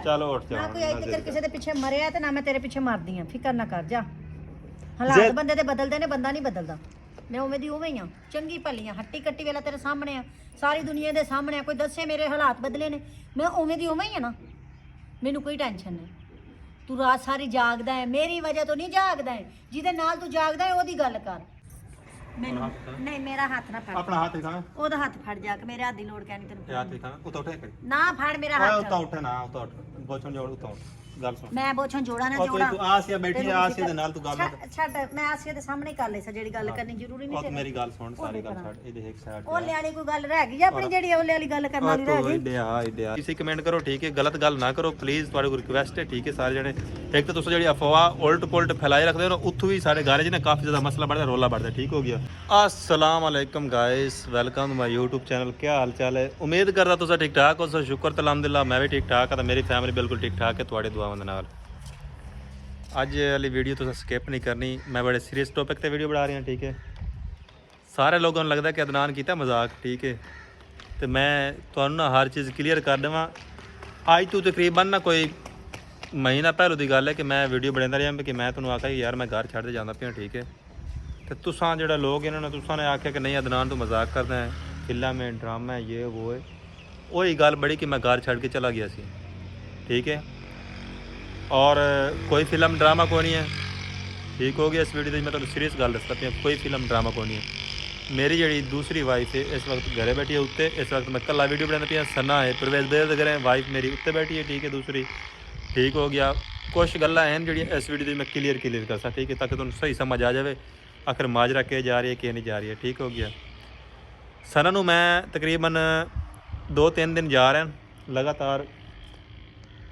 चलो उठ जा ना कोई अज तक किसी दे पीछे मरिया ते ना मैं तेरे पीछे मारदी हां, फिकर ना कर जा। हालात बंदे दे बदलदे ने, बंदा नहीं बदलदा। मैं उवें दी उवें ही हां, चंगी भली हां, हट्टी कट्टी वेला तेरे सामने आ, सारी दुनिया दे सामने आ। कोई दस्से मेरे हालात बदले ने, मैं उवें दी उवें ही हां ना, मैनू कोई टेंशन नहीं। तू रात सारी जागदा है, मेरी वजह तो नहीं जागदा है, जिहदे नाल तू जागदा है ओदी गल कर। ਮੈਨੂੰ ਨਹੀਂ ਮੇਰਾ ਹੱਥ ਨਾ ਫੜ, ਆਪਣਾ ਹੱਥ ਦਿਖਾ, ਉਹਦਾ ਹੱਥ ਫੜ ਜਾ ਕੇ, ਮੇਰੇ ਹੱਥ ਦੀ ਲੋੜ ਕਹਿਣੀ ਤੈਨੂੰ। ਹੱਥ ਦਿਖਾ, ਉਤੋਂ ਉੱਠ ਨਾ ਫੜ ਮੇਰਾ ਓਏ ਹੱਥ, ਉਤੋਂ ਉੱਠ ਨਾ, ਉਤੋਂ ਉੱਠ, ਬੋਛਣ ਜੋੜ ਉਤੋਂ ਉੱਠ, ਗੱਲ ਸੁਣ। ਮੈਂ ਬੋਛਣ ਜੋੜਾ ਨਾ ਉਹ ਜੋੜਾ, ਤੂੰ ਆਸੀਆ ਬੈਠੀ ਆ, ਆਸੀਆ ਦੇ ਨਾਲ ਤੂੰ ਗੱਲ ਛੱਡ, ਮੈਂ ਆਸੀਆ ਦੇ ਸਾਹਮਣੇ ਕਰ ਲੈ ਸਾ, ਜਿਹੜੀ ਗੱਲ ਕਰਨੀ ਜ਼ਰੂਰੀ ਨਹੀਂ ਉਹ ਮੇਰੀ ਗੱਲ ਸੁਣ, ਸਾਰੀ ਗੱਲ ਛੱਡ, ਇਹ ਦੇਖ ਸਾਈਡ ਓਲੇ ਵਾਲੀ ਕੋਈ ਗੱਲ ਰਹਿ ਗਈ ਆਪਣੀ, ਜਿਹੜੀ ਓਲੇ ਵਾਲੀ ਗੱਲ ਕਰਨ ਵਾਲੀ ਰਹਿ ਗਈ। ਇਡਿਆ ਕਿਸੇ ਕਮੈਂਟ ਕਰੋ, ਠੀਕ ਹੈ, ਗਲਤ ਗੱਲ ਨਾ ਕਰੋ ਪਲੀਜ਼, ਤੁਹਾਡੇ ਕੋਲ ਰਿਕੁਐਸਟ ਹੈ, ਠੀਕ ਹੈ ਸਾਰੇ ਜਣੇ। ਇੱਕ ਤਾਂ ਤੁਸੀਂ ਜਿਹੜੀ ਅਫਵਾਹ ਉਲਟ ਪੁਲਟ ਫੈਲਾਏ ਰੱਖਦੇ ਹੋ ਨਾ, ਉੱਥੋਂ ਵੀ ਸਾਡੇ ਘਰ 'ਚ ਨਾ ਕਾਫੀ ਜ਼ਿਆਦਾ ਮਸਲਾ बढ़ता, ਰੋਲਾ बढ़ता, ठीक हो गया। अस्सलाम वालेकुम guys, welcome to my YouTube channel. क्या हाल चाल है? उम्मीद करदा तुसा ठीक ठाक हो, शुक्र तो अलहमदुलिल्लाह मैं भी ठीक ठाक हाँ, मेरी फैमिली बिल्कुल ठीक ठाक है तुहाडी दुआवां दे नाल। अज वाली वीडियो तुसा स्किप नहीं करनी, मैं बड़े सीरियस टॉपिक ते वीडियो बना रही हूँ, ठीक है। सारे लोगों को लगता है कि अदनान कीता मजाक, ठीक है, तो मैं तुहानू ना हर चीज़ क्लीयर कर देवां। अज तो तकरीबन ना कोई महीना पहलों की गल है कि मैं वीडियो बनाता रहा कि मैं तुहानू आखा कि यार मैं घर छड्ड जांदा पिया, ठीक है, तो तुसां जिहड़ा लोग इन्होंने तुसां ने आख्या कि नहीं अदनान तू मजाक करदा है, फिल्म है, ड्रामा है, ये वो है, वही गल बड़ी कि मैं घर छड्ड के चला गया सी, ठीक है, और कोई फिल्म ड्रामा को नहीं है, ठीक हो गया। इस वीडियो मैं तुहानू सीरियस गल दसदा पिया, कोई फिल्म ड्रामा को नहीं है। मेरी जी दूसरी वाइफ है इस वक्त घरे बैठी है उत्ते, इस वक्त मैं कला वीडियो बनाता पिया। सना है परवेज बेद घर है, वाइफ मेरी उत्ते बैठी है, ठीक है, दूसरी, ठीक हो गया। कुछ गल्लां हैं जी इस वीडियो मैं क्लीयर कर सा, ठीक है, ताकि तुहानू सही समझ आ जाए आखिर माजरा के जा रही है कि नहीं जा रही है, ठीक हो गया। सना नू मैं तकरीबन 2-3 दिन जा रहा लगातार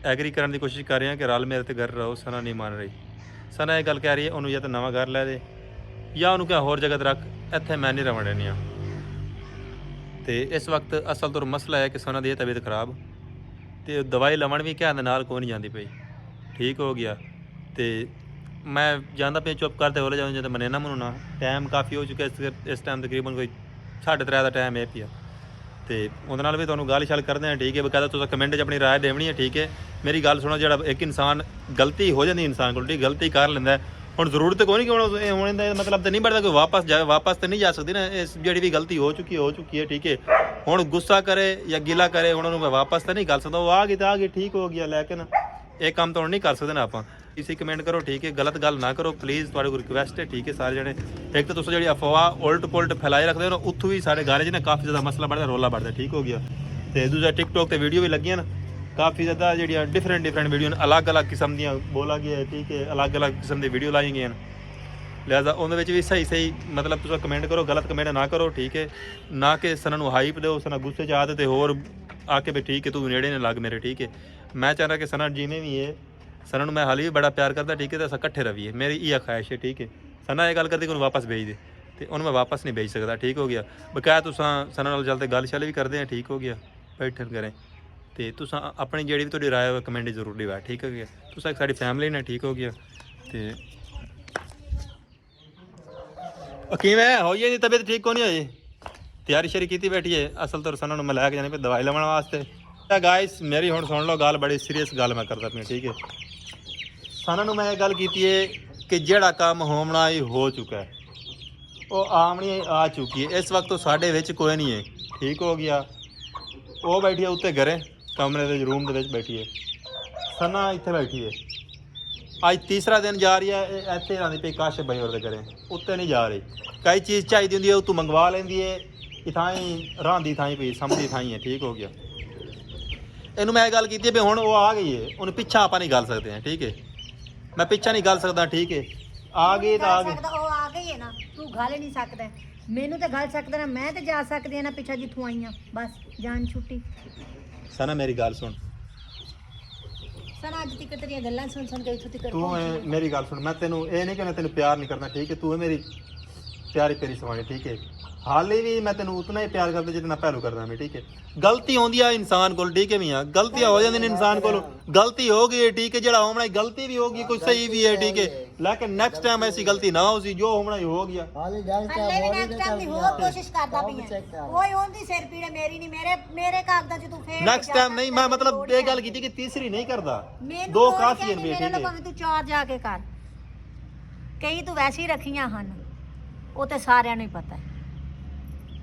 एग्री करने की कोशिश कर रहे हैं कि रल मेरे ते घर रहो, सना नहीं मान रही। सना ये गल कह रही है उन्होंने या तो नवा घर लै दे या उन्होंने क्या होर जगह रख, इत्थे मैं नहीं रहन देनी। तो इस वक्त असल तो मसला है कि सना की तबीयत खराब, तो दवाई लवन भी क्या नाल कोई नहीं जाती पई, ठीक हो गया। तो मैं जाता पे चुप करते हो जाऊँ जब मने ना मनु ना, टाइम काफ़ी हो चुका है, इस टाइम तकरीबन कोई 3:30 का टाइम है पिया। तो उन्होंने भी तुहानू गल शल करते हैं, ठीक है, बकायदा तुस कमेंट अपनी राय देनी है, ठीक है। मेरी गल सुनो, जो एक इंसान गलती हो जाती इंसान को, ठीक, गलती कर लेंदा हुण जरूरत तो कोई नहीं कि होने का मतलब तो नहीं बनता कोई वापस जाए, वापस तो नहीं जा सकती ना, इस जी भी गलती हो चुकी है, ठीक है। हुण गुस्सा करे या गिला करे, उन्होंने मैं वापस तो नहीं कर सकता, वो आ गई, ठीक हो गया, लेकिन एक काम तो नहीं कर सकते ना आप। इसी कमेंट करो, ठीक है, गलत गल ना करो प्लीज़, तुहाडे कोल रिक्वेस्ट है, ठीक है सारे जने। एक तो तुस जी अफवाह उलट पुलट फैलाए रखते हो ना, उत्थों भी साढ़े घर च ना काफ़ी ज़्यादा मसला बढ़ता, रोला बढ़ता, ठीक हो गया। तो दूसरा टिकटॉक ते वीडियो भी लगियां ना, काफ़ी ज़्यादा जी डिफरेंट वीडियो अलग अलग किस्म दी बोला गया है, ठीक है, अलग अलग किस्म की वीडियो लाई गई, लिहाजा उन्हें भी सही मतलब तुस कमेंट करो, गलत कमेंट ना करो, ठीक है, ना कि सना नू हाइप दो, सना गुस्से च आते तो होर आके भी ठीक है तू नेड़े ने लग मेरे, ठीक है। मैं चाह रहा कि सना जिमें भी है, सना मैं हाली भी बड़ा प्यार करता, ठीक है, तो अस कट्ठे रहिए, मेरी यह ख्वाहिश है, ठीक है। सना ये गल करती कि उन्हें वापस भेज दे, तो उन्हें मैं वापस नहीं भेज सकता, ठीक हो गया। बकाया तुसां सना नाल चलते गल शल भी करते हैं, ठीक हो गया, बैठन करें। तो तुसां अपनी जी भी तुहाडी राय कमेंट जरूर दिवा, ठीक हो गया। तुसां एक साडी फैमिली ने, ठीक हो गया। तो किवें होई है तबीयत ठीक को नहीं होई, तैयारी शरी की बैठी है, असल तो सना मैं लैके जाने पे दवाई लवन वास्ते। गाइस मेरी हुण सुन लो गल, बड़ी सीरियस गल मैं करदा पिया, ठीक है। सना मैं ये गल की है कि जिहड़ा काम होना ही हो चुका है, वो आमनी आ चुकी है, इस वक्त तो साढ़े विच कोई नहीं है, ठीक हो गया। वो बैठी है उत्ते घरे कमरे के रूम के बैठी है, सना इत्थे बैठी है, अज तीसरा दिन जा रही है, इत्थे आंदी पई काशिफ भाई होर दे घरे, उत्ते नहीं जा रही। कई चीज़ चाहिए होंदी है उत्तों मंगवा लेंदी है, इथाई रहांदी थाई पई समझी थाई है, ठीक हो गया। इनू मैं गल की भी हुण वो आ गई है, उन्हें पिछा आप नहीं गल सकते हैं, ठीक है, मैं पिछा नहीं गल सकता, ठीक है, आ गई तो आ गई है ना, तू गल नहीं सकता, मैनू तो गल सकता ना, मैं तो जा सकती ना पिछा जिथों आई हाँ, बस जान छुट्टी। सना मेरी गल सुन, सना अज तक तेरी गल्लां सुन के इत्थों तक तू मेरी गल सुन, मैं तेनू ये नहीं कि मैं तेनू प्यार नहीं करना, ठीक है, तू है मेरी प्यारी सवाणी, ठीक है, ਹਾਲੇ ਵੀ ਮੈਂ ਤੈਨੂੰ ਉਤਨਾ ਹੀ ਪਿਆਰ ਕਰਦਾ ਜਿੰਨਾ ਪਹਿਲੋਂ ਕਰਦਾ ਮੈਂ ਠੀਕ ਹੈ ਗਲਤੀ ਹੁੰਦੀ ਆ ਇਨਸਾਨ ਕੋਲ ਠੀਕ ਹੈ ਮੀਆਂ ਗਲਤੀਆਂ ਹੋ ਜਾਂਦੀਆਂ ਨੇ ਇਨਸਾਨ ਕੋਲ ਗਲਤੀ ਹੋ ਗਈ ਹੈ ਠੀਕ ਹੈ ਜਿਹੜਾ ਹੋਣਾ ਗਲਤੀ ਵੀ ਹੋਗੀ ਕੋਈ ਸਹੀ ਵੀ ਹੈ ਠੀਕ ਹੈ ਲੇਕਿਨ ਨੈਕਸਟ ਟਾਈਮ ਐਸੀ ਗਲਤੀ ਨਾ ਹੋ ਸੀ ਜੋ ਹੋਣਾ ਹੀ ਹੋ ਗਿਆ ਹੱਲੇ ਵੀ ਨੈਕਸਟ ਟਾਈਮ ਦੀ ਹੋਰ ਕੋਸ਼ਿਸ਼ ਕਰਦਾ ਪਈ ਹੈ ਓਏ ਉਹਦੀ ਸਿਰ ਪੀੜੇ ਮੇਰੀ ਨਹੀਂ ਮੇਰੇ ਕਾਗਜ਼ਾਂ 'ਚ ਤੂੰ ਫੇਰ ਨੈਕਸਟ ਟਾਈਮ ਨਹੀਂ ਮੈਂ ਮਤਲਬ ਇਹ ਗੱਲ ਕੀਤੀ ਕਿ ਤੀਸਰੀ ਨਹੀਂ ਕਰਦਾ ਦੋ ਕਾਫੀ ਹੈ ਮੇਰੇ ਠੀਕ ਹੈ ਤੂੰ ਚਾਰ ਜਾ ਕੇ ਕਰ ਕਈ ਤੂੰ ਵੈਸੇ ਹੀ ਰੱਖੀਆਂ ਹਨ ਉਹ ਤੇ ਸਾਰਿਆਂ ਨੂੰ ਹੀ ਪਤਾ ਹੈ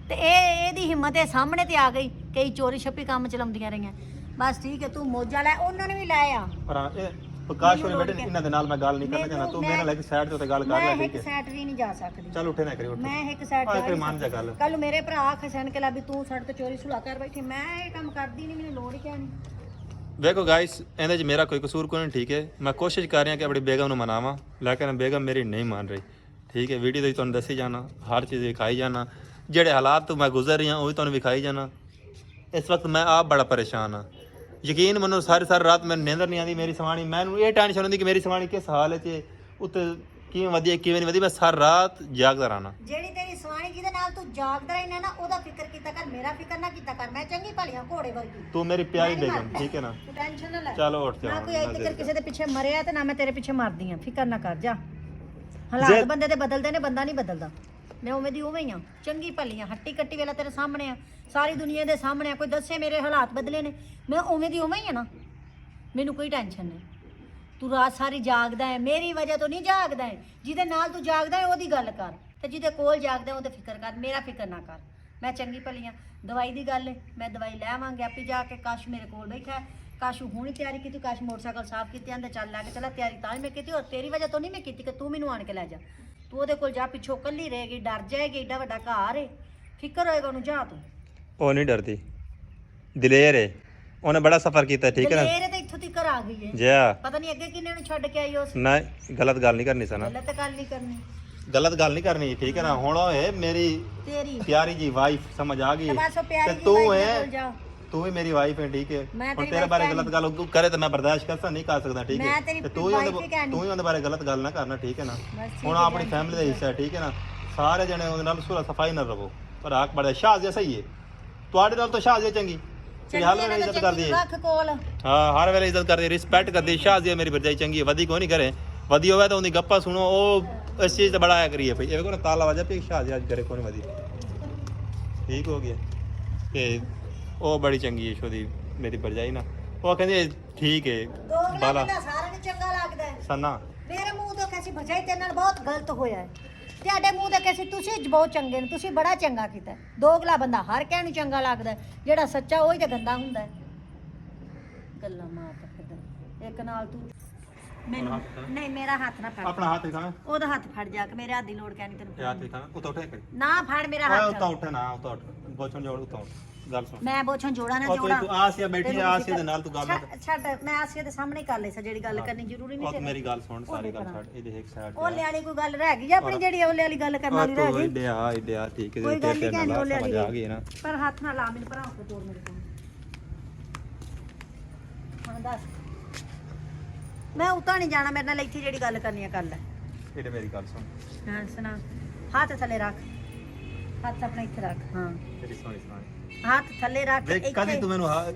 ਤੇ ਇਹਦੀ ਹਿੰਮਤ ਦੇ ਸਾਹਮਣੇ ਤੇ ਆ ਗਈ ਕਈ ਚੋਰੀ ਛੱਪੀ ਕੰਮ ਚਲਾਉਂਦੀਆਂ ਰਹੀਆਂ ਬਸ ਠੀਕ ਹੈ ਤੂੰ ਮੋਜਾ ਲੈ ਉਹਨਾਂ ਨੇ ਵੀ ਲੈ ਆ ਪਰ ਇਹ ਪ੍ਰਕਾਸ਼ ਹੋਰੇ ਬੈਠੇ ਇਹਨਾਂ ਦੇ ਨਾਲ ਮੈਂ ਗੱਲ ਨਹੀਂ ਕਰਨਾ ਚਾਹਨਾ ਤੂੰ ਮੇਰੇ ਨਾਲ ਇੱਕ ਸਾਈਡ ਤੇ ਉੱਤੇ ਗੱਲ ਕਰ ਲੈ ਠੀਕ ਹੈ ਇੱਕ ਸਾਈਡ ਵੀ ਨਹੀਂ ਜਾ ਸਕਦੀ ਚੱਲ ਉੱਠੇ ਨਾ ਕਰੀ ਉੱਠ ਮੈਂ ਇੱਕ ਸਾਈਡ ਆ ਕੇ ਮੰਨ ਜਾ ਗੱਲ ਕੱਲ ਮੇਰੇ ਭਰਾ ਖਸਣ ਕੇ ਲਾ ਵੀ ਤੂੰ ਸਾਡੇ ਤੋਂ ਚੋਰੀ ਸੁਲਾ ਕਰ ਬੈਠੀ ਮੈਂ ਇਹ ਕੰਮ ਕਰਦੀ ਨਹੀਂ ਮੈਨੂੰ ਲੋੜ ਹੀ ਕਿਆ ਨਹੀਂ ਦੇਖੋ ਗਾਇਸ ਇਹਦੇ 'ਚ ਮੇਰਾ ਕੋਈ ਕਸੂਰ ਕੋਈ ਨਹੀਂ ਠੀਕ ਹੈ ਮੈਂ ਕੋਸ਼ਿਸ਼ ਕਰ ਰਿਹਾ ਕਿ ਆਪਣੀ ਬੇਗਮ ਨੂੰ ਮਨਾਵਾਂ ਲੇਕਿਨ ਬੇਗਮ ਮੇਰੀ ਨਹੀਂ ਮੰਨ ਰਹੀ ਠੀਕ ਹੈ ਵੀਡੀਓ ਦੇ ਤੁਹਾਨੂੰ ਦੱਸੀ ਜਾਣਾ ਹਰ ਚੀਜ਼ ਦਿਖਾਈ ਜਾਣਾ ਜਿਹੜੇ ਹਾਲਾਤ ਤੋਂ ਮੈਂ ਗੁਜ਼ਰ ਰਹੀ ਹਾਂ ਉਹ ਵੀ ਤੁਹਾਨੂੰ ਵਿਖਾਈ ਜਾਣਾ ਇਸ ਵਕਤ ਮੈਂ ਆਪ ਬੜਾ ਪਰੇਸ਼ਾਨ ਹਾਂ ਯਕੀਨ ਮੰਨੋ ਸਾਰੀ ਰਾਤ ਮੈਨੂੰ ਨੀਂਦਰ ਨਹੀਂ ਆਉਂਦੀ ਮੇਰੀ ਸਵਾਣੀ ਮੈਨੂੰ ਇਹ ਟੈਨਸ਼ਨ ਹੁੰਦੀ ਕਿ ਮੇਰੀ ਸਵਾਣੀ ਕਿਸ ਹਾਲ 'ਚ ਉੱਤੇ ਕਿਵੇਂ ਵਧੀਆ ਕਿਵੇਂ ਨਹੀਂ ਵਧੀਆ ਮੈਂ ਸਾਰੀ ਰਾਤ ਜਾਗਦਾ ਰਹਿਣਾ ਜਿਹੜੀ ਤੇਰੀ ਸਵਾਣੀ ਜਿਹਦੇ ਨਾਲ ਤੂੰ ਜਾਗਦਾ ਰਹਿਣਾ ਨਾ ਉਹਦਾ ਫਿਕਰ ਕੀਤਾ ਕਰ ਮੇਰਾ ਫਿਕਰ ਨਾ ਕੀਤਾ ਕਰ ਮੈਂ ਚੰਗੀ ਭਲੀਆਂ ਘੋੜੇ ਵਰਗੀ ਤੂੰ ਮੇਰੀ ਪਿਆਰੀ ਬੇਗਮ ਠੀਕ ਹੈ ਨਾ ਤੂੰ ਟੈਨਸ਼ਨ ਨਾ ਲੈ ਚਲੋ ਉੱਠ ਜਾ ਨਾ ਕੋਈ ਅੱਜ ਤੱਕ ਕਿਸੇ ਦੇ ਪਿੱਛੇ ਮਰਿਆ ਤੇ ਨਾ ਮੈਂ ਤੇਰੇ ਪਿੱਛੇ ਮਰਦੀ ਆ ਫਿਕਰ ਨਾ ਕਰ ਜਾ ਹਾਲਾਤ ਬੰਦੇ ਦੇ ਬਦਲਦੇ ਨੇ ਬੰਦਾ ਨਹੀਂ ਬਦਲਦਾ ਮੈਂ ਉਵੇਂ ਦੀ ਉਵੇਂ ਹੀ ਆ ਚੰਗੀ ਭਲੀਆਂ ਹੱਟੀ ਕੱਟੀ ਵੇਲਾ ਤੇਰੇ ਸਾਹਮਣੇ ਆ ਸਾਰੀ ਦੁਨੀਆ ਦੇ ਸਾਹਮਣੇ ਆ ਕੋਈ ਦੱਸੇ ਮੇਰੇ ਹਾਲਾਤ ਬਦਲੇ ਨੇ ਮੈਂ ਉਵੇਂ ਦੀ ਉਵੇਂ ਹੀ ਆ ਨਾ ਮੈਨੂੰ ਕੋਈ ਟੈਨਸ਼ਨ ਨਹੀਂ ਤੂੰ ਰਾਤ ਸਾਰੀ ਜਾਗਦਾ ਹੈ ਮੇਰੀ ਵਜ੍ਹਾ ਤੋਂ ਨਹੀਂ ਜਾਗਦਾ ਹੈ ਜਿਹਦੇ ਨਾਲ ਤੂੰ ਜਾਗਦਾ ਹੈ ਉਹਦੀ ਗੱਲ ਕਰ ਤੇ ਜਿਹਦੇ ਕੋਲ ਜਾਗਦਾ ਉਹਦੇ ਫਿਕਰ ਕਰ ਮੇਰਾ ਫਿਕਰ ਨਾ ਕਰ ਮੈਂ ਚੰਗੀ ਭਲੀਆਂ ਦਵਾਈ ਦੀ ਗੱਲ ਹੈ ਮੈਂ ਦਵਾਈ ਲੈ ਆਵਾਂਗੇ ਆਪੇ ਜਾ ਕੇ ਕਾਸ਼ ਮੇਰੇ ਕੋਲ ਬੈਠਾ ਹੈ ਕਾਸ਼ ਹੁਣੀ ਤਿਆਰੀ ਕੀਤੀ ਕਾਸ਼ ਮੋਟਰਸਾਈਕਲ ਸਾਫ਼ ਕੀਤੇ ਆਂਦਾ ਚੱਲ ਲੈ ਕੇ ਚਲਾ ਤਿਆਰੀ ਤਾਂ ਹੀ ਮੈਂ ਕੀਤੀ ਔਰ ਤੇਰੀ ਵਜ੍ਹਾ ਤੋਂ ਨਹੀਂ ਮੈਂ ਕੀਤੀ ਕਿ ਤੂੰ ਮੈਨੂੰ ਆਣ ਕੇ ਲੈ ਜਾ ਤੂੰ ਉਹਦੇ ਕੋਲ ਜਾ ਪਿੱਛੋਂ ਕੱਲੀ ਰਹੇਗੀ ਡਰ ਜਾਏਗੀ ਏਡਾ ਵੱਡਾ ਘਰ ਏ ਫਿਕਰ ਹੋਏਗਾ ਉਹਨੂੰ ਜਾ ਤੂੰ ਉਹ ਨਹੀਂ ਡਰਦੀ ਦਲੇਰ ਹੈ ਉਹਨੇ ਬੜਾ ਸਫ਼ਰ ਕੀਤਾ ਠੀਕ ਹੈ ਨਾ ਦਲੇਰ ਤੇ ਇੱਥੋਂ ਤੱਕ ਆ ਗਈ ਹੈ ਜਿਆ ਪਤਾ ਨਹੀਂ ਅੱਗੇ ਕਿੰਨੇ ਨੂੰ ਛੱਡ ਕੇ ਆਈ ਉਸ ਨਹੀਂ ਗਲਤ ਗੱਲ ਨਹੀਂ ਕਰਨੀ ਸਨਾ ਗਲਤ ਗੱਲ ਨਹੀਂ ਕਰਨੀ ਗਲਤ ਗੱਲ ਨਹੀਂ ਕਰਨੀ ਠੀਕ ਹੈ ਨਾ ਹੁਣ ਓਏ ਮੇਰੀ ਤੇਰੀ ਪਿਆਰੀ ਜੀ ਵਾਈਫ ਸਮਝ ਆ ਗਈ ਤੇ ਬਸ ਉਹ ਪਿਆਰੀ ਤੇ ਜੀ ਤੂੰ ਵਾਈਫ ਹੈ ਕੋਲ ਜਾ ਤੂੰ ਵੀ ਮੇਰੀ ਵਾਈਫ ਹੈ ਠੀਕ ਹੈ ਮੈਂ ਹੁਣ ਤੇਰੀ ਤੇਰੇ ਬਾਰੇ wife ਗਲਤ ਗੱਲ ਉਹ ਕਰੇ ਤਾਂ ਮੈਂ ਬਰਦਾਸ਼ਤ ਕਰ ਨਹੀਂ ਕਰ ਸਕਦਾ ਠੀਕ ਮੈਂ ਹੈ ਤੇਰੀ ਤੇ ਤੂੰ ਹੀ ਉਹਦੇ ਬਾਰੇ ਗਲਤ ਗੱਲ ਨਾ ਕਰਨਾ ਠੀਕ ਹੈ ਨਾ ਬਸ ਹੁਣ ਆਪਣੀ ਫੈਮਿਲੀ ਦਾ ਹਿੱਸਾ ਹੈ ਠੀਕ ਹੈ ਨਾ ਸਾਰੇ ਜਣੇ ਉਹਦੇ ਨਾਲ ਸੁਲਾ ਸਫਾਈ ਨਾਲ ਰਹੋ ਪਰ ਆਕ ਬੜਾ ਸ਼ਾਜ਼ ਜਿਹਾ ਸਹੀ ਹੈ ਤੁਹਾਡੇ ਨਾਲ ਤਾਂ ਸ਼ਾਜ਼ ਜਿਹਾ ਚੰਗੀ ਤੇ ਹਰ ਵੇਲੇ ਇੱਜ਼ਤ ਕਰਦੀ ਹੈ ਰੱਖ ਕੋਲ ਹਾਂ ਹਰ ਵੇਲੇ ਇੱਜ਼ਤ ਕਰਦੀ ਰਿਸਪੈਕਟ ਕਰਦੀ ਸ਼ਾਜ਼ ਜਿਹਾ ਮੇਰੀ ਭਰਜਾਈ ਚੰਗੀ ਹੈ ਵਧੀ ਕੋਈ ਨਹੀਂ ਕਰੇ ਵਧੀ ਹੋਵੇ ਤਾਂ ਉਹਦੀ ਗੱਪਾਂ ਸੁਣੋ ਉਹ ਇਸ ਚੀਜ਼ ਤੇ ਬੜਾ ਆਇਆ ਕਰੀਏ ਭਈ ਇਹ ਕੋਲ ਤਾਲਾ ਵਜਾ ਪਈ ਸ਼ਾਜ਼ ਜਿਹਾ ਕਰੇ ਕੋਈ ਨਹੀਂ ਵਧੀ ਠੀਕ ਹੋ ਗਿਆ ਤੇ ਉਹ ਬੜੀ ਚੰਗੀ ਹੈ ਸ਼ੋਦੀ ਮੇਰੀ ਭਰਜਾਈ ਨਾ ਉਹ ਕਹਿੰਦੀ ਠੀਕ ਹੈ ਬਾਲਾ ਸਾਰਿਆਂ ਨੂੰ ਚੰਗਾ ਲੱਗਦਾ ਹੈ ਸਨਾ ਮੇਰੇ ਮੂੰਹ ਤੋਂ ਕਿਸੇ ਭਜਾਈ ਤੇਰੇ ਨਾਲ ਬਹੁਤ ਗਲਤ ਹੋਇਆ ਹੈ ਤੁਹਾਡੇ ਮੂੰਹ ਤੇ ਕਿਸੇ ਤੁਸੀਂ ਬਹੁਤ ਚੰਗੇ ਨੇ ਤੁਸੀਂ ਬੜਾ ਚੰਗਾ ਕੀਤਾ ਦੋਗਲਾ ਬੰਦਾ ਹਰ ਕਹਿ ਨੂੰ ਚੰਗਾ ਲੱਗਦਾ ਜਿਹੜਾ ਸੱਚਾ ਉਹੀ ਤੇ ਗੰਦਾ ਹੁੰਦਾ ਹੈ ਗੱਲਾਂ ਮਾਰ ਤੱਕ ਇੱਕ ਨਾਲ ਤੂੰ ਮੈਨੂੰ ਨਹੀਂ ਮੇਰਾ ਹੱਥ ਨਾ ਫੜ ਆਪਣਾ ਹੱਥ ਦਿਖਾ ਉਹਦਾ ਹੱਥ ਫੜ ਜਾ ਕੇ ਮੇਰੇ ਹੱਥ ਦੀ ਲੋੜ ਕਹਿਣੀ ਤੈਨੂੰ ਯਾਰ ਦਿਖਾ ਉਹ ਤਾਂ ਉੱਠੇ ਕਰੀ ਨਾ ਫੜ ਮੇਰਾ ਓਏ ਹੱਥ ਉਹ ਤਾਂ ਉੱਠ ਨਾ ਉਹ ਤਾਂ ਉੱਠ ਬੋਚਣ ਜੋੜ ਉਹ ਤਾਂ ਉੱਠ ਗੱਲ ਸੁਣ ਮੈਂ ਬੋਛਣ ਜੋੜਾ ਨਾ ਉਹ ਜੋੜਾ ਤੂੰ ਆਸੀਆ ਬੈਠੀ ਆ ਆਸੀਆ ਦੇ ਨਾਲ ਤੂੰ ਗੱਲ ਛੱਡ ਮੈਂ ਆਸੀਆ ਦੇ ਸਾਹਮਣੇ ਕਰ ਲੈ ਜਿਹੜੀ ਗੱਲ ਕਰਨੀ ਜ਼ਰੂਰੀ ਨਹੀਂ ਉਹ ਤੂੰ ਮੇਰੀ ਗੱਲ ਸੁਣ ਸਾਰੀ ਗੱਲ ਛੱਡ ਇਹਦੇ ਇੱਕ ਸਾਈਡ ਉਹਲੇ ਵਾਲੀ ਕੋਈ ਗੱਲ ਰਹਿ ਗਈ ਆਪਣੀ ਜਿਹੜੀ ਉਹਲੇ ਵਾਲੀ ਗੱਲ ਕਰਨ ਵਾਲੀ ਰਹਿ ਗਈ ਇਡਿਆ ਠੀਕ ਹੈ ਕੋਈ ਗੱਲ ਨਹੀਂ ਕਹਿਣੀ ਉਹਲੇ ਸਮਝ ਆ ਗਈ ਵਾਲੀ ਨਾ ਪਰ ਹੱਥ ਨਾਲ ਲਾ ਮੈਨੂੰ ਭਰਾ ਕੇ ਤੋੜ ਮੇਰੇ ਕੋਲ ਹਾਂ ਦੱਸ ਮੈਂ ਉਤਾਂ ਨਹੀਂ ਜਾਣਾ ਮੇਰੇ ਨਾਲ ਇੱਥੇ ਜਿਹੜੀ ਗੱਲ ਕਰਨੀ ਆ ਕਰ ਲੈ ਇਹਦੇ ਮੇਰੀ ਗੱਲ ਸੁਣ ਹਾਂ ਸੁਣਾ ਹੱਥ ਥੱਲੇ ਰੱਖ ਹੱਥ ਆਪਣਾ ਇੱਥੇ ਰੱਖ ਹਾਂ ਤੇਰੀ ਸੋਹਣੀ ਹੱਥ ਥੱਲੇ ਰੱਖ ਵੇ ਕਦੀ ਤੂੰ ਮੈਨੂੰ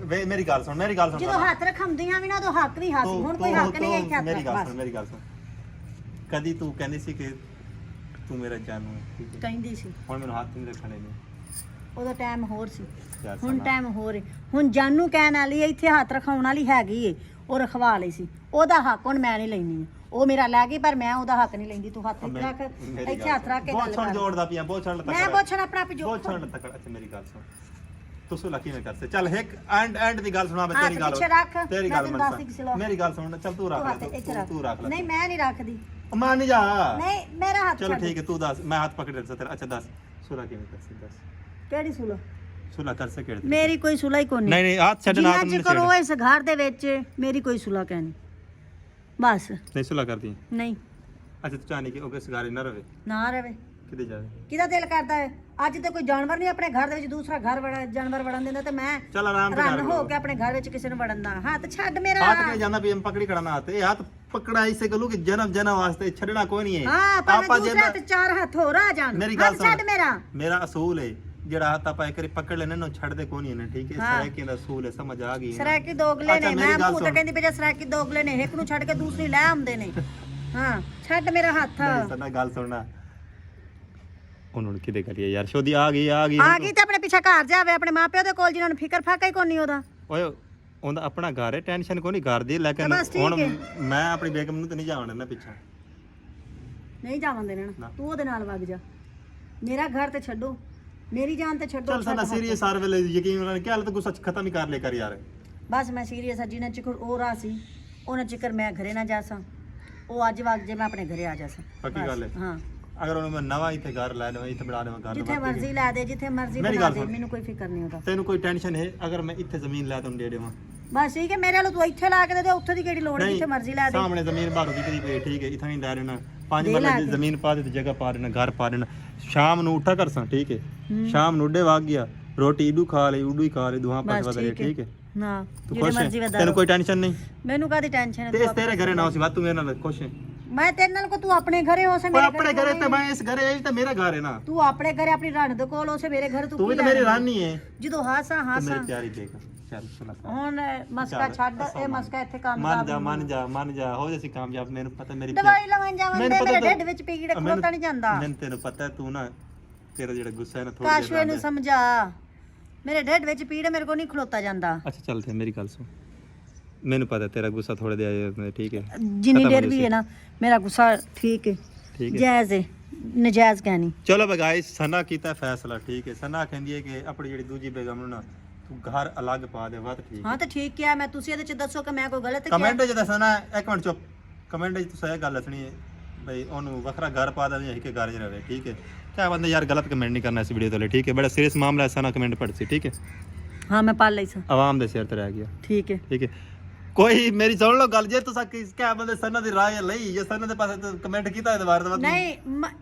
ਮੇਰੀ ਗੱਲ ਸੁਣ ਜਦੋਂ ਹੱਥ ਰਖਾਉਂਦੀਆਂ ਵੀ ਨਾ ਉਦੋਂ ਹੱਕ ਵੀ ਹਾਸੀ ਹੁਣ ਕੋਈ ਹੱਕ ਨਹੀਂ ਇੱਥੇ ਹੱਥ ਮੇਰੀ ਗੱਲ ਸੁਣ ਕਦੀ ਤੂੰ ਕਹਿੰਦੀ ਸੀ ਕਿ ਤੂੰ ਮੇਰਾ ਜਾਨੂ ਹੈ ਕਹਿੰਦੀ ਸੀ ਹੁਣ ਮੈਨੂੰ ਹੱਥ ਨਹੀਂ ਰੱਖਣੇ ਨੇ ਉਹਦਾ ਟਾਈਮ ਹੋਰ ਸੀ ਹੁਣ ਟਾਈਮ ਹੋਰ ਏ ਹੁਣ ਜਾਨੂ ਕਹਿਣ ਵਾਲੀ ਇੱਥੇ ਹੱਥ ਰਖਾਉਣ ਵਾਲੀ ਹੈਗੀ ਏ ਉਹ ਰਖਵਾ ਲਈ ਸੀ ਉਹਦਾ ਹੱਕ ਹੁਣ ਮੈਂ ਨਹੀਂ ਲੈਣੀ ਉਹ ਮੇਰਾ ਲੈ ਗਈ ਪਰ ਮੈਂ ਉਹਦਾ ਹੱਕ ਨਹੀਂ ਲੈਂਦੀ ਤੂੰ ਹੱਥ ਇੱਥੇ ਰੱਖ ਇੱਥੇ ਹੱਥ ਰੱਖ ਕੇ ਗੱਲ ਕਰ ਜੋੜਦਾ ਪਿਆ ਬਹੁਤ ਛੱਡ ਤੱਕ ਮੈਂ ਬੋਛਣ ਆਪਣਾ ਆਪ ਜੋ ਬਹੁਤ ਛੱਡ ਤੱਕ ਅੱਛਾ ਮੇਰੀ ਗੱਲ ਸੁਣ ਤੁਸੀਂ ਲੱਕੀ ਮੈਂ ਕਰਸੇ ਚੱਲ ਇੱਕ ਐਂਡ ਦੀ ਗੱਲ ਸੁਣਾ ਮੈਂ ਤੇਰੀ ਗੱਲ ਤੇਰੀ ਗੱਲ ਮੇਰੀ ਗੱਲ ਸੁਣ ਚੱਲ ਤੂੰ ਰੱਖ ਲੈ ਨਹੀਂ ਮੈਂ ਨਹੀਂ ਰੱਖਦੀ ਮਾਨ ਨਹੀਂ ਜਾ ਨਹੀਂ ਮੇਰਾ ਹੱਥ ਚਲੋ ਠੀਕ ਹੈ ਤੂੰ ਦੱਸ ਮੈਂ ਹੱਥ ਪਕੜ ਰਿਹਾ ਤੇਰਾ ਅੱਛਾ ਦੱਸ ਸੁਲਾ ਕਿਵੇਂ ਕਰਸੇ ਦੱਸ ਕਿਹੜੀ ਸੁਲਾ ਸੁਲਾ ਕਰ ਸਕੇ ਮੇਰੀ ਕੋਈ ਸੁਲਾ ਹੀ ਕੋਈ ਨਹੀਂ ਹੱਥ ਛੱਡਣਾ ਨਹੀਂ ਜਿੰਨਾ ਚਿਰ ਉਹ ਇਸ ਘਰ ਦੇ ਵਿੱਚ ਮੇਰੀ ਕੋਈ ਸੁਲਾ ਕਹਿਣੀ ਬਸ ਨਹੀਂ ਸੁਲਾ ਕਰਦੀ ਨਹੀਂ ਅੱਛਾ ਤੂੰ ਚਾਹਨੀ ਕਿ ਉਹ ਸਿਗਾਰੇ ਨਾ ਰਵੇ ਨਾ ਰਵੇ ਕਿਤੇ ਜਾਵੇ ਕਿਹਦਾ ਦਿਲ ਕਰਦਾ ਹੈ ਅੱਜ ਤੇ ਕੋਈ ਜਾਨਵਰ ਨਹੀਂ ਆਪਣੇ ਘਰ ਦੇ ਵਿੱਚ ਦੂਸਰਾ ਘਰ ਜਾਨਵਰ ਵੜਨ ਦਿੰਦਾ ਤੇ ਮੈਂ ਚੱਲ ਆਰਾਮ ਰਨ ਹੋ ਕੇ ਆਪਣੇ ਘਰ ਵਿੱਚ ਕਿਸੇ ਨੂੰ ਵੜਨ ਦਾ ਹੱਥ ਛੱਡ ਮੇਰਾ ਹੱਥ ਕਿਵੇਂ ਜਾਂਦਾ ਵੀ ਪਕੜੀ ਖੜਨਾ ਹੱਥ ਇਹ ਹੱਥ ਪਕੜਾ ਇਸੇ ਗੱਲੋਂ ਕਿ ਜਨਮ ਵਾਸਤੇ ਛੱਡਣਾ ਕੋਈ ਨਹੀਂ ਹੈ ਹਾਂ ਭਾਵੇਂ ਦੂਸਰੇ ਤੇ ਚਾਰ ਹੱਥ ਹੋਰ ਆ ਜਾਣ ਮੇਰੀ ਗੱਲ ਛੱਡ ਸੁਣ ਮੇਰਾ ਅਸੂਲ ਹੈ ਜਿਹੜਾ ਹੱਥ ਆਪਾਂ ਇੱਕ ਵਾਰੀ ਪਕੜ ਲੈਣੇ ਨਾ ਛੱਡਦੇ ਕੋਈ ਨਹੀਂ ਨੇ ਠੀਕ ਹੈ ਸਰਾਇਕੀ ਦਾ ਅਸੂਲ ਹੈ ਸਮਝ ਆ ਗਈ ਸਰਾਇਕੀ ਦੋਗਲੇ ਨੇ ਮੈਂ ਭੂਤ ਕਹਿੰਦੀ ਪਈ ਸਰਾਇਕੀ ਦੋਗਲੇ ਨੇ ਇੱਕ ਨੂੰ ਛੱਡ ਕੇ ਦੂਸਰੀ ਲੈ ਆਉਂਦੇ ਨੇ ਹਾਂ ਛੱਡ ਮੇਰਾ ਹੱਥ ਸਨਾ ਗੱਲ ਸੁਣਨਾ ਉਹਨੂੰ ਕਿਤੇ ਕਰੀਏ ਯਾਰ ਸ਼ੋਦੀ ਆ ਗਈ ਤੇ ਆਪਣੇ ਪਿੱਛੇ ਘਰ ਜਾਵੇ ਆਪਣੇ ਮਾਪਿਆਂ ਦੇ ਕੋਲ ਜਿਨ੍ਹਾਂ ਨੂੰ ਫਿਕਰ ਫਾਕਾ ਹੀ ਕੋਈ ਨਹੀਂ ਉਹਦਾ ਓਏ ਉਹਦਾ ਆਪਣਾ ਘਰ ਹੈ ਟੈਨਸ਼ਨ ਕੋਈ ਨਹੀਂ ਕਰਦੀ ਲੇਕਿਨ ਹੁਣ ਮੈਂ ਆਪਣੀ ਬੇਗਮ ਨੂੰ ਤੇ ਨਹੀਂ ਜਾਣ ਦੇਣਾ ਪਿੱਛੇ ਨਹੀਂ ਜਾਵਣ ਦੇਣਾ ਤੂੰ ਉਹਦੇ ਨਾਲ ਵਗ ਜਾ ਮੇਰਾ ਘਰ ਤੇ ਛੱਡੋ ਮੇਰੀ ਜਾਨ ਤੇ ਛੱਡੋ ਚੱਲ ਸਾਡਾ ਸੀਰੀਅਸ ਸਾਰ ਵੇਲੇ ਯਕੀਨ ਉਹਨਾਂ ਨੇ ਕਿਹਾ ਤਾਂ ਗੁੱਸਾ ਖਤਮ ਹੀ ਕਰ ਲੈ ਕਰ ਯਾਰ ਬਸ ਮੈਂ ਸੀਰੀਅਸ ਆ ਜਿੰਨਾ ਚਿਕਰ ਉਹ ਰਾ ਸੀ ਉਹਨਾਂ ਚਿਕਰ ਮੈਂ ਘਰੇ ਨਾ ਜਾ ਸਾਂ ਉਹ ਅੱਜ ਵਗ ਜੇ ਮੈਂ ਆਪਣੇ ਘਰੇ ਆ ਜਾ ਸਾਂ ਪੱਕੀ ਗੱਲ ਹੈ ਹਾਂ ਅਗਰ ਉਹਨੂੰ ਮੈਂ ਨਵਾਂ ਇੱਥੇ ਘਰ ਲੈ ਲਵਾਂ ਇੱਥੇ ਬਣਾ ਦੇਵਾਂ ਘਰ ਜਿੱਥੇ ਮਰਜ਼ੀ ਲਾ ਦੇ ਜਿੱਥੇ ਮਰਜ਼ੀ ਬਣਾ ਦੇ ਮੈਨੂੰ ਕੋਈ ਫਿਕਰ ਨਹੀਂ ਉਹਦਾ ਤੈਨੂੰ ਕੋਈ ਟੈਨਸ਼ਨ ਹੈ ਅਗਰ ਮੈਂ ਇੱਥੇ ਜ਼ਮੀਨ ਲੈ ਤੈਨੂੰ ਦੇ ਦੇਵਾਂ ਬਸ ਠੀਕ ਹੈ ਮੇਰੇ ਵੱਲੋਂ ਤੂੰ ਇੱਥੇ ਲਾ ਕੇ ਦੇ ਉੱਥੇ ਦੀ ਕਿਹੜੀ ਲੋੜ ਹੈ ਜਿੱਥੇ ਮਰਜ਼ੀ ਲਾ ਦੇ ਸਾਹਮਣੇ ਜ਼ਮੀਨ ਬਾਹਰ ਵਿਕਦੀ ਪਈ ਠੀਕ ਹੈ ਇੱਥੇ ਨਹੀਂ ਲੈ ਰਹਿਣਾ 5 ਮਰਲੇ ਦੀ ਜ਼ਮੀਨ ਪਾ ਦੇ ਤੇ ਜਗ੍ਹਾ ਪਾ ਦੇਣਾ ਘਰ ਪਾ ਦੇਣਾ ਸ਼ਾਮ ਨੂੰ ਉੱਠਾ ਕਰਸਾਂ ਠੀਕ ਹੈ ਸ਼ਾਮ ਨੂੰ ਉੱਡੇ ਵਗ ਗਿਆ ਰੋਟੀ ਇਡੂ ਖਾ ਲਈ ਉਡੂ ਹੀ ਖਾ ਲਈ ਦੁਹਾਂ ਪੱਜ ਵਧ ਠੀਕ ਹੈ ਨਾ ਜਿਹੜੇ ਮਰਜ਼ੀ ਵਦਾ ਤੈਨੂੰ ਕੋਈ ਟੈਨਸ਼ਨ ਨਹੀਂ ਮੈਨੂੰ ਕਾਦੀ ਟੈਨਸ਼ਨ ਹੈ ਤੇ ਤੇਰੇ ਘਰੇ ਨਾ ਸੀ ਬਾਤ ਤੂੰ ਮੇਰੇ ਨਾਲ ਖੁਸ਼ ਹੈ ਮੈਂ ਤੇਰੇ ਨਾਲ ਕੋ ਤੂੰ ਆਪਣੇ ਘਰੇ ਹੋ ਸੇ ਮੇਰੇ ਆਪਣੇ ਘਰੇ ਤੇ ਮੈਂ ਇਸ ਘਰੇ ਆਈ ਤਾਂ ਮੇਰਾ ਘਰ ਹੈ ਨਾ ਤੂੰ ਆਪਣੇ ਘਰੇ ਆਪਣੀ ਰਾਣੀ ਦੇ ਕੋਲ ਹੋ ਸੇ ਮੇਰੇ ਘਰ ਤੂੰ ਵੀ ਤਾਂ ਮੇਰੀ ਰਾਣੀ ਹੈ ਜਦੋਂ ਹਾਸਾ ਮੇਰੀ ਪਿਆਰੀ ਦੇਖ ਚੱਲ ਸੁਣਾ ਹੁਣ ਮਸਕਾ ਛੱਡ ਇਹ ਮਸਕਾ ਇੱਥੇ ਕੰਮ ਮੰਨ ਜਾ ਹੋ ਜਾਸੀ ਕਾਮਯਾਬ ਮੈਨੂੰ ਪਤਾ ਮੇਰੀ ਦਵਾਈ ਲਵਾਂ ਜਾਵਾਂ ਮੇਰੇ ਢਿੱਡ ਵਿੱਚ ਪੀੜ ਖਲੋਤਾ ਨਹੀਂ ਜਾਂਦਾ ਮੈਨੂੰ ਤੈਨੂੰ ਪਤਾ ਤੂੰ ਨਾ ਤੇਰਾ ਜਿਹੜਾ ਗੁੱਸਾ ਹੈ ਨਾ ਥੋੜਾ ਕਾਸ਼ਵੇ ਨੂੰ ਸਮਝਾ ਮੇਰੇ ਢਿੱਡ ਵਿੱਚ ਪੀੜ ਮੇਰੇ ਕੋਲ ਨਹੀਂ ਖਲੋਤਾ ਜਾਂਦਾ ਅੱਛਾ ਚੱਲ ਤੇ ਮੇਰੀ ਗੱਲ ਸੁਣ ਮੈਨੂੰ ਪਤਾ ਤੇਰਾ ਗੁੱਸਾ ਥੋੜੇ ਦੇ ਠੀਕ ਹੈ ਜਿੰਨੀ ਦੇਰ ਵੀ ਹੈ ਨਾ ਮੇਰਾ ਗੁੱਸਾ ਠੀਕ ਹੈ ਜਾਇਜ਼ ਹੈ ਨਜਾਇਜ਼ ਕਹਿਣੀ ਚਲੋ ਬਈ ਗਾਇਸ ਸਨਾ ਕੀਤਾ ਫੈਸਲਾ ਠੀਕ ਹੈ ਸਨਾ ਕਹਿੰਦੀ ਹੈ ਕਿ ਆਪਣੀ ਜਿਹੜੀ ਦੂਜੀ ਬੇਗਮ ਨੂੰ ਨਾ ਤੂੰ ਘਰ ਅਲੱਗ ਪਾ ਦੇ ਬਾਤ ਠੀਕ ਹਾਂ ਤਾਂ ਠੀਕ ਕਿਹਾ ਮੈਂ ਤੁਸੀਂ ਇਹਦੇ ਚ ਦੱਸੋ ਕਿ ਮੈਂ ਕੋਈ ਗਲਤ ਕਿਹਾ ਕਮੈਂਟ 'ਚ ਦੱਸਣਾ ਇੱਕ ਮਿੰਟ ਚੁੱਪ ਕਮੈਂਟ 'ਚ ਤੁਸੀਂ ਇਹ ਗੱਲ ਦੱਸਣੀ ਹੈ ਬਈ ਉਹਨੂੰ ਵੱਖਰਾ ਘਰ ਪਾ ਦੇ ਜਾਂ ਇੱਕ ਘਰ 'ਚ ਰਹੇ ਠੀਕ ਹੈ ਕਿਆ ਬੰਦੇ ਯਾਰ ਗਲਤ ਕਮੈਂਟ ਨਹੀਂ ਕਰਨਾ ਇਸ ਵੀਡੀਓ ਤੋਂ ਲੈ ਠੀਕ ਹੈ ਬੜਾ ਸੀਰੀਅਸ ਮਾਮਲਾ ਹੈ ਸਨਾ ਕਮੈਂਟ ਪੜ੍ਹ ਸੀ ਠੀਕ ਹੈ ਹਾਂ ਮੈਂ ਪੜ੍ਹ ਲਈ ਸਾਂ ਆਵਾਮ ਦੇ ਸਿਰ ਤੇ ਰਹਿ ਗਿਆ ਠੀਕ ਹੈ ਕੋਈ ਮੇਰੀ ਸੁਣ ਲਓ ਗੱਲ ਜੇ ਤੁਸੀਂ ਕਿਆ ਬੰਦੇ ਸਨਾ ਦੀ ਰਾਏ ਲਈ ਜਾਂ ਸਨਾ ਦੇ ਪਾਸੇ ਕਮੈਂਟ ਕੀਤਾ ਇਹਦੇ ਬਾਰੇ ਨਹੀਂ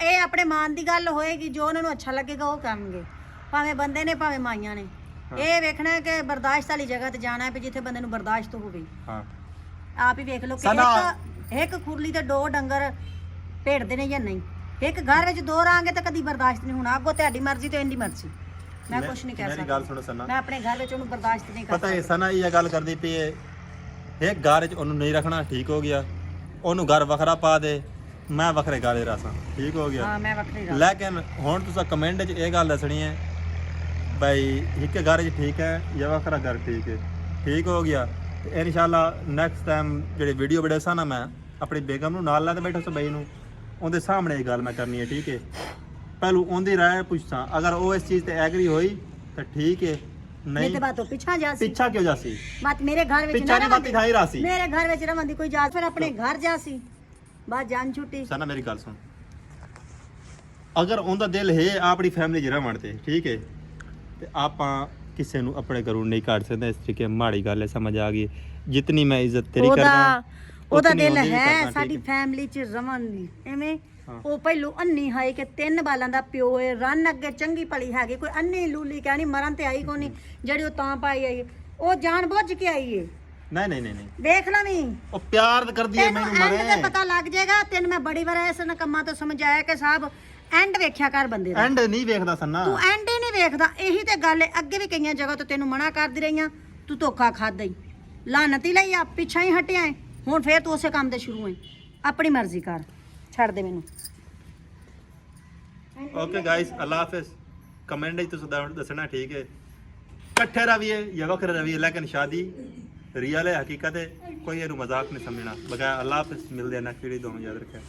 ਇਹ ਆਪਣੇ ਮਾਨ ਦੀ ਗੱਲ ਹੋਏਗੀ ਜੋ ਉਹਨਾਂ ਨੂੰ ਅੱਛਾ ਲੱਗੇਗਾ ਉਹ ਕਰਨਗੇ ਭਾਵੇਂ ਬੰਦੇ ਨੇ ਭਾਵੇਂ ਮਾਈਆਂ ਨੇ ਇਹ ਵੇਖਣਾ ਕਿ ਬਰਦਾਸ਼ਤ ਵਾਲੀ ਜਗ੍ਹਾ ਤੇ ਜਾਣਾ ਹੈ ਵੀ ਜਿੱਥੇ ਬੰਦੇ ਨੂੰ ਬਰਦਾਸ਼ਤ ਹੋਵੇ ਹਾਂ ਆਪ ਹੀ ਵੇਖ ਲਓ ਕਿ ਇੱਕ ਖੁਰਲੀ ਤੇ ਦੋ ਡੰਗਰ ਭੇੜਦੇ ਨੇ ਜਾਂ ਨਹੀਂ ਇੱਕ ਘਰ ਵਿੱਚ ਦੋ ਰਾਂਗੇ ਤਾਂ ਕਦੀ ਬਰਦਾਸ਼ਤ ਨਹੀਂ ਹੋਣਾ ਅੱਗੋਂ ਤੁਹਾਡੀ ਮਰਜ਼ੀ ਤੇ ਇਹਦੀ ਮਰਜ਼ੀ ਮੈਂ ਕੁਝ ਨਹੀਂ ਕਹਿ ਸਕਦਾ ਮੇਰੀ ਗੱਲ ਸੁਣੋ ਸਨਾ ਮੈਂ ਆਪਣੇ ਘਰ ਵਿੱਚ ਉਹਨੂੰ ਬਰਦਾਸ਼ਤ ਨਹੀਂ ਕਰ ਪਤਾ ਹੈ ਸਨਾ ਇਹ ਗੱਲ ਕਰਦੀ ਪਈ ਹੈ ਇੱਕ ਘਰ ਵਿੱਚ ਉਹਨੂੰ ਨਹੀਂ ਰੱਖਣਾ ਠੀਕ ਹੋ ਗਿਆ ਉਹਨੂੰ ਘਰ ਵੱਖਰਾ ਪਾ ਦੇ ਮੈਂ ਵੱਖਰੇ ਘਰ 'ਚ ਰਸਾਂ ਠੀਕ ਹੋ ਗਿਆ ਹਾਂ ਮੈਂ ਵੱਖਰੀ ਰਹਾਂ ਲੇਕਿਨ ਹੁਣ ਤੁਸੀਂ ਕਮੈਂਟ 'ਚ ਇਹ ਗੱਲ ਦੱਸਣੀ ਹੈ ਬਈ ਇੱਕ ਘਰ 'ਚ ਠੀਕ ਹੈ ਜਾਂ ਵੱਖਰਾ ਘਰ ਠੀਕ ਹੈ ਠੀਕ ਹੋ ਗਿਆ ਤੇ ਇਨਸ਼ਾਅੱਲਾ ਨੈਕਸਟ ਟਾਈਮ ਜਿਹੜੇ ਵੀਡੀਓ ਬੜੇ ਸਾਂ ਮੈਂ ਆਪਣੀ ਬੇਗਮ ਨੂੰ ਨਾਲ ਲੈ ਕੇ ਬੈਠਾ ਸੀ ਬਈ ਨੂੰ ਉਹਦੇ ਸਾਹਮਣੇ ਇਹ ਗੱਲ ਮੈਂ ਕਰਨੀ ਹੈ ਠੀਕ ਹੈ ਪਹਿਲੂ ਉਹਦੀ ਰਾਏ ਪੁੱਛਾਂ ਅਗਰ ਉਹ ਇਸ ਚੀਜ਼ ਤੇ ਐਗਰੀ ਹੋਈ ਤਾਂ ਠੀਕ ਹੈ ਨਹੀਂ ਤੇ ਬਾਤੋਂ ਪਿੱਛਾ ਜਾਸੀ ਪਿੱਛਾ ਕਿਉਂ ਜਾਸੀ ਮਤ ਮੇਰੇ ਘਰ ਵਿੱਚ ਪਿੱਛਾ ਨਹੀਂ ਬਾਤੀ ਖਾਈ ਰਾਸੀ ਮੇਰੇ ਘਰ ਵਿੱਚ ਰਵਣ ਦੀ ਕੋਈ ਜਾਤ ਫਿਰ ਆਪਣੇ ਘਰ ਜਾਸੀ ਬਾਅਦ ਜਾਨ ਛੁੱਟੀ ਸਨਾ ਮੇਰੀ ਗੱਲ ਸੁਣ ਅਗਰ ਉਹਦਾ ਦਿਲ ਹੈ ਆਪਣੀ ਫੈਮਿਲੀ ਜਿਹੜਾ ਮੰਨਦੇ ਠੀਕ ਹੈ ਤੇ ਆਪਾਂ ਕਿਸੇ ਨੂੰ ਆਪਣੇ ਘਰੋਂ ਨਹੀਂ ਕੱਢ ਸਕਦੇ ਇਸ ਤਰੀਕੇ ਮਾੜੀ ਗੱਲ ਹੈ ਸਮਝ ਆ ਗਈ ਜਿਤਨੀ ਮੈਂ ਇੱਜ਼ਤ ਤੇਰੀ ਕਰਦਾ ਉਹਦਾ ਦਿਲ ਹੈ ਸਾਡੀ ਫੈਮਿਲੀ ਚ ਰਵਣ ਦੀ ਐਵੇਂ ਉਹ ਪਹਿਲੂ ਅੰਨੀ ਹਾਈ ਕਿ 3 ਬਾਲਾਂ ਦਾ ਪਿਓ ਏ ਰਨ ਅੱਗੇ ਚੰਗੀ ਭਲੀ ਹੈਗੀ ਕੋਈ ਅੰਨੀ ਲੂਲੀ ਕਹਿਣੀ ਮਰਨ ਤੇ ਆਈ ਕੋਨੀ ਜਿਹੜੀ ਉਹ ਤਾਂ ਪਾਈ ਆਈ ਉਹ ਜਾਣ ਬੁੱਝ ਕੇ ਆਈ ਏ ਨਹੀਂ ਵੇਖ ਲਵੀਂ ਉਹ ਪਿਆਰ ਕਰਦੀ ਹੈ ਮੈਨੂੰ ਮਰੇ ਐਂਡ ਤੇ ਪਤਾ ਲੱਗ ਜਾਏਗਾ ਤੈਨੂੰ ਮੈਂ ਬੜੀ ਵਾਰ ਇਸ ਨਕਮਾਂ ਤੋਂ ਸਮਝਾਇਆ ਕਿ ਸਾਹਿਬ ਐਂਡ ਵੇਖਿਆ ਕਰ ਬੰਦੇ ਦਾ ਐਂਡ ਨਹੀਂ ਵੇਖਦਾ ਸੰਨਾ ਤੂੰ ਐਂਡ ਹੀ ਨਹੀਂ ਵੇਖਦਾ ਇਹੀ ਤੇ ਗੱਲ ਹੈ ਅੱਗੇ ਵੀ ਕਈਆਂ ਜਗ੍ਹਾ ਤੋਂ ਤੈਨੂੰ ਮਨਾ ਕਰਦੀ ਰਹੀਆਂ ਤੂੰ ਧੋਖਾ ਖਾਦਾ ਹੀ ਲਾਨਤ ਹੀ ਲਈ ਆ ਪਿੱਛਾ ਹੀ ਹਟਿਆ ਹੁਣ ਫੇਰ ਤੂੰ ਉਸੇ ਕੰਮ ਤੇ ਸ਼ੁਰੂ ਹੈ ਆਪਣੀ ਮਰਜ਼ੀ ਕਰ ਛੱਡ ਦੇ ਮੈਨੂੰ ਓਕੇ ਗਾਇਸ ਅੱਲਾ ਹਾਫਿਜ਼ ਕਮੈਂਟ ਵਿੱਚ ਤੁਸੀਂ ਦੱਸਣਾ ਠੀਕ ਹੈ ਇਕੱਠੇ ਰਹੀਏ ਜਾਂ ਵੱਖਰੇ ਰਹੀਏ ਲੇਕਿਨ ਸ਼ਾਦੀ ਰੀਅਲ ਹੈ ਹਕੀਕਤ ਹੈ ਕੋਈ ਇਹਨੂੰ ਮਜ਼ਾਕ ਨਹੀਂ ਸਮਝਣਾ ਬਗੈਰ ਅੱਲਾ ਹਾਫਿਜ਼ ਮਿਲਦੇ ਆ ਨੈਕਸਟ ਵੀਡੀਓ ਦੋਨੋਂ ਯਾਦ ਰੱਖਿਆ